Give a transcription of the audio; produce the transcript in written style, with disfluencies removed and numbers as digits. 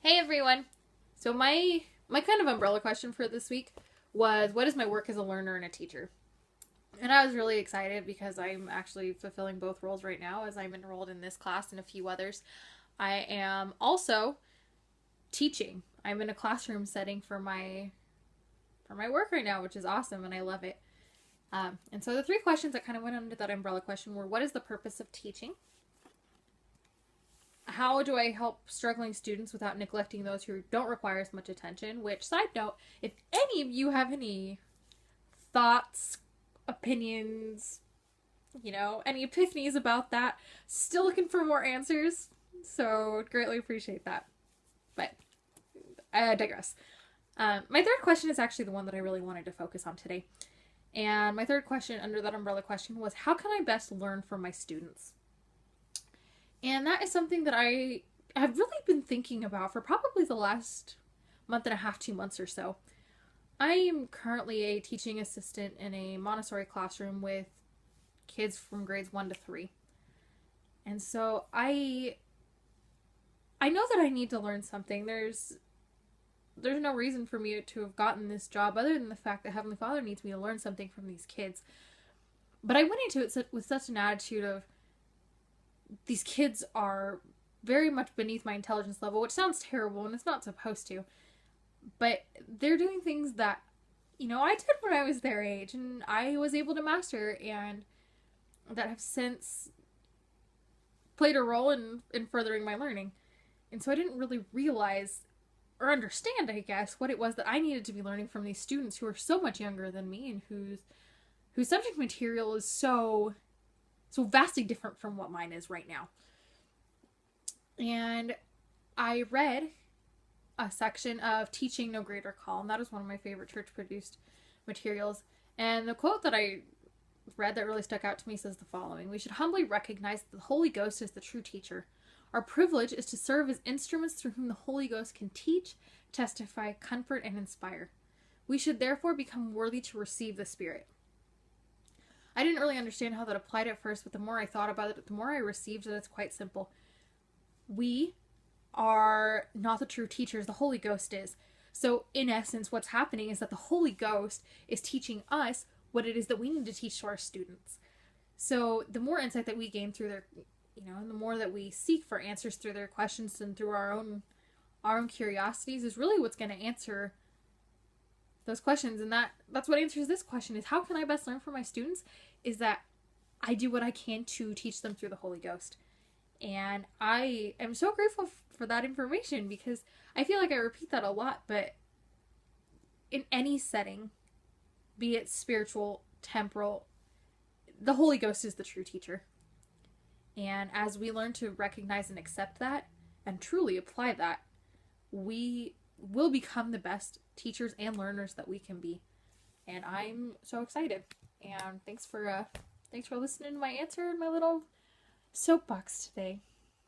Hey everyone! So my kind of umbrella question for this week was, what is my work as a learner and a teacher? And I was really excited because I'm actually fulfilling both roles right now as I'm enrolled in this class and a few others. I am also teaching. I'm in a classroom setting for my work right now, which is awesome and I love it. And so the three questions that kind of went under that umbrella question were, what is the purpose of teaching? How do I help struggling students without neglecting those who don't require as much attention? Which, side note, if any of you have any thoughts, opinions, any epiphanies about that, still looking for more answers. So, greatly appreciate that. But I digress. My third question is actually the one that I really wanted to focus on today. And my third question under that umbrella question was, how can I best learn from my students? And that is something that I have really been thinking about for probably the last month and a half, 2 months or so. I am currently a teaching assistant in a Montessori classroom with kids from grades 1 to 3. And so I know that I need to learn something. There's no reason for me to have gotten this job other than the fact that Heavenly Father needs me to learn something from these kids. But I went into it with such an attitude of, these kids are very much beneath my intelligence level, which sounds terrible and it's not supposed to. But they're doing things that, I did when I was their age and I was able to master, and that have since played a role in furthering my learning. And so I didn't really realize or understand, I guess, what it was that I needed to be learning from these students who are so much younger than me and whose subject material is so vastly different from what mine is right now. And I read a section of Teaching No Greater Call, and that is one of my favorite church-produced materials. And the quote that I read that really stuck out to me says the following: "We should humbly recognize that the Holy Ghost is the true teacher. Our privilege is to serve as instruments through whom the Holy Ghost can teach, testify, comfort, and inspire. We should therefore become worthy to receive the Spirit." I didn't really understand how that applied at first, but the more I thought about it, the more I received that it's quite simple. We are not the true teachers, the Holy Ghost is. So in essence, what's happening is that the Holy Ghost is teaching us what it is that we need to teach to our students. So the more insight that we gain through their, and the more that we seek for answers through their questions and through our own curiosities is really what's going to answer those questions. And that's what answers this question: is how can I best learn from my students? Is that I do what I can to teach them through the Holy Ghost. And I am so grateful for that information, because I feel like I repeat that a lot, but in any setting, be it spiritual, temporal, the Holy Ghost is the true teacher. And as we learn to recognize and accept that and truly apply that, we will become the best teachers and learners that we can be. And I'm so excited. And thanks for listening to my answer and my little soapbox today.